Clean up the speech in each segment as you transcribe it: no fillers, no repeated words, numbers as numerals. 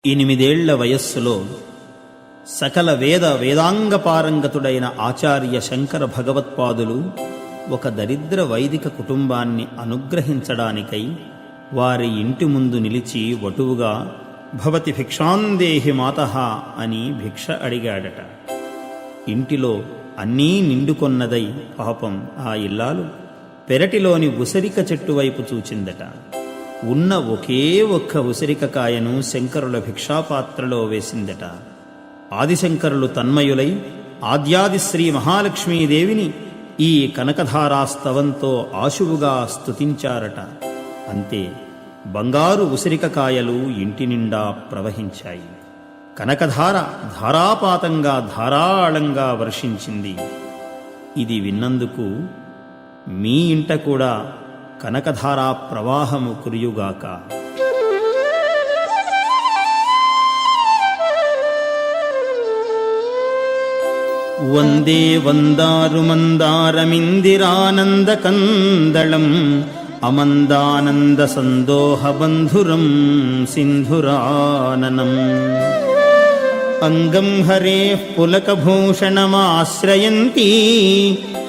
8 వయస్సులో సకల వేదాంగ పారంగతుడైన ఆచార్య శంకర భగవత్పాదులు ఒక దరిద్ర వైదిక కుటుంబాన్ని అనుగ్రహించడానికై వారి ఇంటి ముందు నిలిచి వటువుగా భవతి భిక్షాందేహి మాతః అని భిక్ష అడిగాడట. ఇంటిలో అన్నీ నిండుకొన్నదై పాపం ఆ ఇల్లాలు పెరటిలోని ఉసిరిక చెట్టు వైపు చూచిందట. ఉన్న ఒకే ఒక్క ఉసిరిక కాయను శంకరుల భిక్షాపాత్రలో వేసిందట. ఆదిశంకరులు తన్మయులై ఆద్యాది శ్రీ మహాలక్ష్మీదేవిని ఈ కనకధారాస్తవంతో ఆశువుగా స్తుతించారట. అంతే, బంగారు ఉసిరిక కాయలు ఇంటి నిండా ప్రవహించాయి. కనకధార ధారాపాతంగా ధారాళంగా వర్షించింది. ఇది విన్నందుకు మీ ఇంట కూడా కనకధారా ప్రవాహము కురియుగాక. వందే వందారు మందారమిందిరానంద కందళం అమందానంద సందోహ బంధురం సింధురాననం అంగం హరేః పులకభూషణమాశ్రయంతి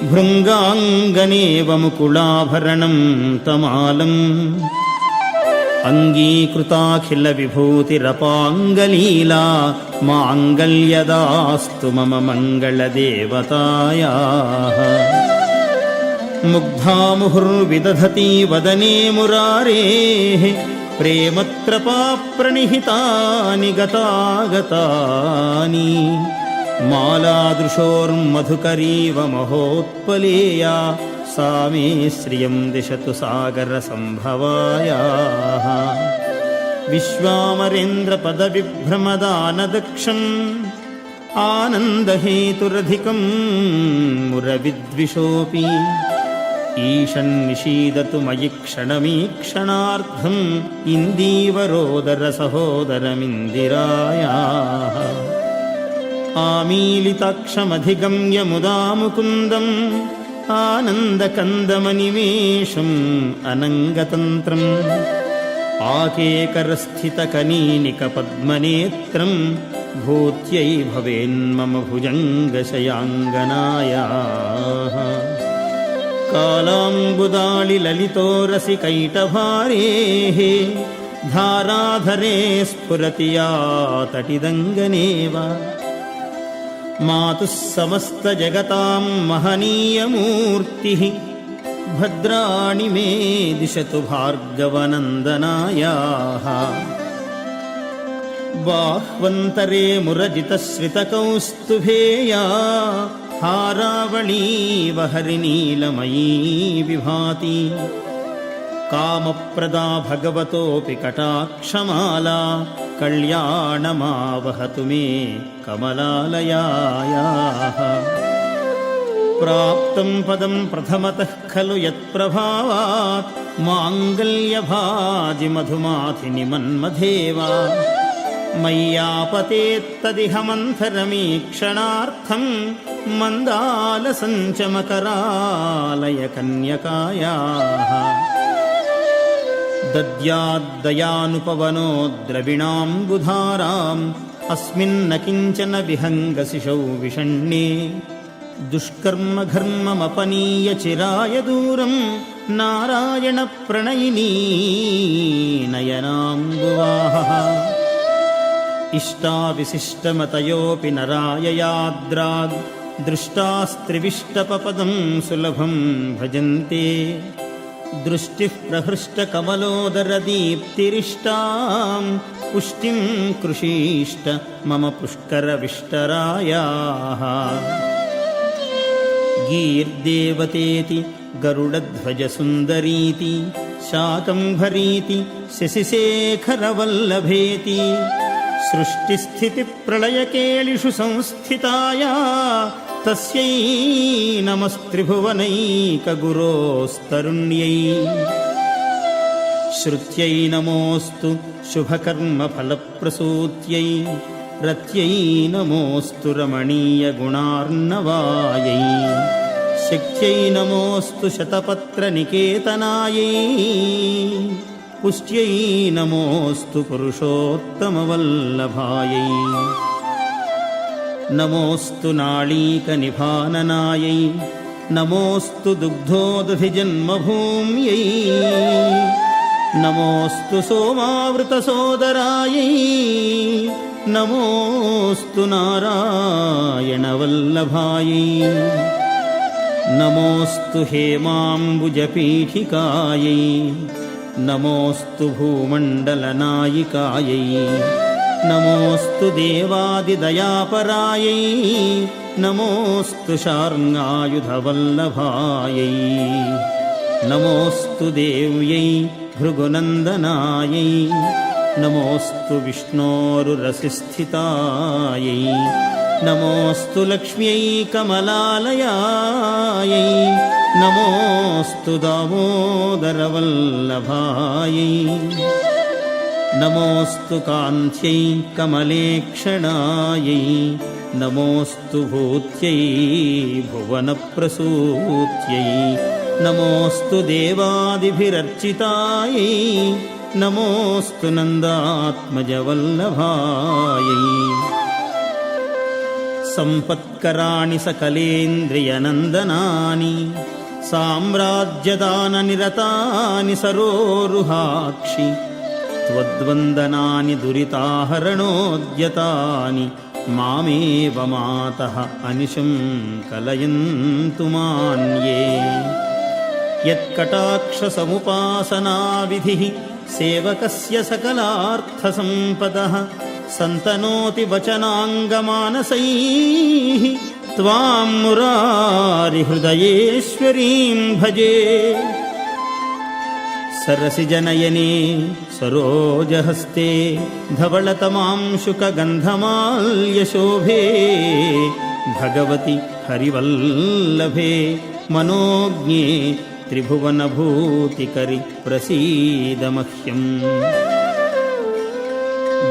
భృంగాంగనేవ ముకుళాభరణం తమాలం అంగీకృతాఖిల విభూతిరపాంగలీలా మాంగళ్యదాస్తు మమ మంగళదేవతాయాః ముగ్ధా ముహుర్విదధతి వదనే మురారేః ప్రేమత్రపా ప్రణిహితాని గతాగతాని మాలాదృశోర్మధుకరీవ మహోత్పలేయా సా మే శ్రియం దిశతు సాగర సంభవాయాః విశ్వామరేంద్ర పద విభ్రమదానదక్షం ఆనందహేతురధికం మురవిద్విషోపి ఈషన్నిషీదతు మయి క్షణమీక్షణార్థం ఇందీవరోదర సహోదరమిందిరాయాః ఆమీలితాక్షమధిగమ్య ముదా ముకుందం ఆనందకందమనివేశం అనంగతంత్రం ఆకేకరస్థితకనీనిక పద్మనేత్రం భూత్యై భవేన్మమ భుజంగశయాంగనాయాః కాళాంబుదాళి లలితోరసికైటభారేః ధారాధరే స్ఫురతి యా తటిదంగనేవ మాతుః సమస్త జగతాం మహనీయమూర్తిః భద్రాణి మే దిశతు భార్గవనందనాయాః బాహ్వంతరే మురజితశ్రితకౌస్తుభేయా హారావళీవ హరినీలమయీ విభాతి కామప్రదా భగవతోపి కటాక్షమాలా కళ్యాణమావహతు మే కమలాలయాయాః ప్రాప్తం పదం ప్రథమతః ఖలు యత్ప్రభావాత్ మాంగళ్యభాజి మధుమాథిని మన్మధేవా మయ్యాపతేత్తదిహ మంథరమీక్షణార్థం మందాలసంచమకరాలయ కన్యకాయాః దద్యాద్దయానుపవనో ద్రవిణాంబుధారాం అస్మిన్న కించన విహంగశిశౌ విషణ్ణే దుష్కర్మఘర్మమపనీయ చిరాయ దూరం నారాయణ ప్రణయినీ నయనాంబువాహః ఇష్టావిశిష్టమతయోపి నరాయయాద్రాగ్ దృష్టాస్త్రివిష్టపపదం సులభం భజంతే దృష్టిః ప్రహృష్టకమలోదరదీప్తిరిష్టాం పుష్టిం కృషీష్ట మమ పుష్కరవిష్టరాయాః గీర్దేవతేతి గరుడధ్వజసుందరీతి శాకంభరీతి శశిశేఖరవల్లభేతి సృష్టిస్థితిప్రళయకేళిషు సంస్థితాయా తస్యై నమస్త్రిభువనైకగురోస్తరుణ్యై శ్రుత్యై నమోऽస్తు శుభకర్మఫలప్రసూత్యై రత్యై నమోऽస్తు రమణీయగుణార్ణవాయై శక్త్యై నమోऽస్తు శతపత్రనికేతనాయై पुष्ट्यै नमोऽस्तु पुरुषोत्तमवल्लभायै नमोऽस्तु नाळीकनिभाननायै नमोऽस्तु दुग्धोदधिजन्मभूम्यै नमोऽस्तु सोमावृतसोदरायै नमोऽस्तु नारायणवल्लभायै नमोऽस्तु हेमाम्बुजपीठिकायै नमोऽस्तु भूमण्डलनायिकायै नमोऽस्तु देवादिदयापरायै नमोऽस्तु शार्ङ्गायुधवल्लभायै नमोऽस्तु देव्यै भृगुनन्दनायै नमोऽस्तु विष्णोरुरसिस्थितायै नमोऽस्तु लक्ष्म्यै कमलालयायै नमोऽस्तु दामोदरवल्लभायै नमोऽस्तु कान्त्यै कमलेक्षणायै नमोऽस्तु भूत्यै भुवनप्रसूत्यै नमोऽस्तु देवादिभिरर्चितायै नमोऽस्तु नन्दात्मजवल्लभायै सम्पत्कराणि सकलेन्द्रियनन्दनानि साम्राज्यदाननिरतानि सरोरुहाक्षि त्वद्वन्दनानि दुरिताहरणोद्यतानि मामेव मातः अनिशं कलयन्तु मान्ये यत्कटाक्षसमुपासनाविधिः सेवकस्य सकलार्थसम्पदः सन्तनोति वचनाङ्गमानसैः त्वां मुरारिहृदयेश्वरीं भजे सरसिजनयने सरोजहस्ते धवलतमांशुकगन्धमाल्यशोभे भगवति हरिवल्लभे मनोज्ञे त्रिभुवनभूतिकरि प्रसीद मह्यम्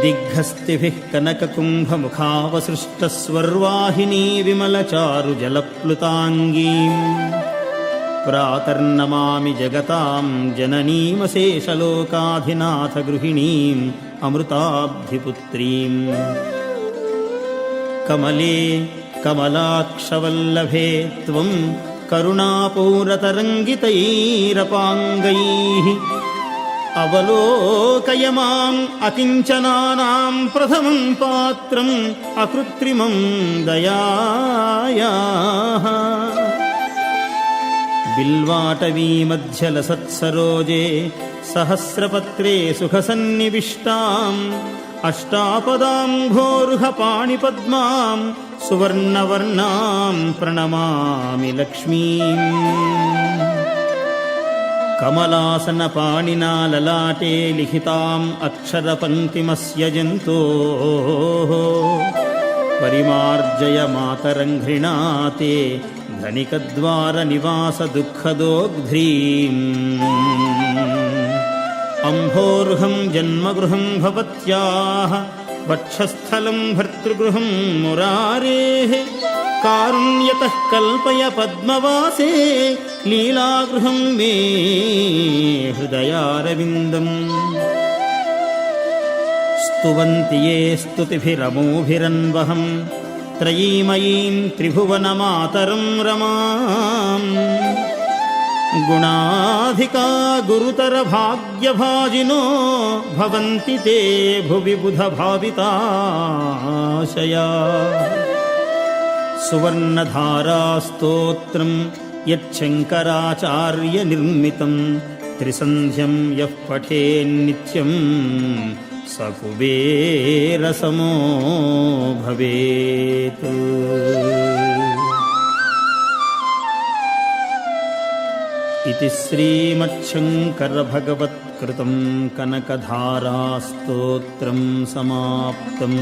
दिग्हस्तिभिः कनककुम्भमुखावसृष्टस्वर्वाहिनी विमलचारुजलप्लुताङ्गीम् प्रातर्नमामि जगतां जननीमशेषलोकाधिनाथगृहिणीम् अमृताब्धिपुत्रीम् कमले कमलाक्षवल्लभे त्वं करुणापूरतरङ्गितैरपाङ्गैः अवलोकय माम् अकिञ्चनानां प्रथमं पात्रम् अकृत्रिमं दयायाः बिल्वाटवीमध्यलसत्सरोजे सहस्रपत्रे सुखसन्निविष्टाम् अष्टापदाम्भोरुहपाणिपद्मां सुवर्णवर्णां प्रणमामि लक्ष्मीम् कमलासनपाणिना ललाटे लिखिताम् अक्षरपङ्क्तिमस्य जन्तोः परिमार्जय मातरङ्घ्रिणाते धनिकद्वारनिवासदुःखदोग्ध्रीम् अम्भोर्हं जन्मगृहं भवत्याः वक्षस्थलं भर्तृगृहं मुरारेः कारुण्यतः कल्पय पद्मवासे लीलागृहं मे हृदयारविन्दम् स्तुवन्ति ये स्तुतिभिरमोभिरन्वहं त्रयीमयीं त्रिभुवनमातरं रमाम् गुणाधिका गुरुतरभाग्यभाजिनो भवन्ति ते भुवि बुधभाविताशया सुवर्णधारास्तोत्रं यच्छङ्कराचार्यनिर्मितं त्रिसन्ध्यं यः पठेन्नित्यं स कुबेरसमो भवेत्। इति श्रीमच्छङ्करभगवत्कृतं कनकधारास्तोत्रं समाप्तम्।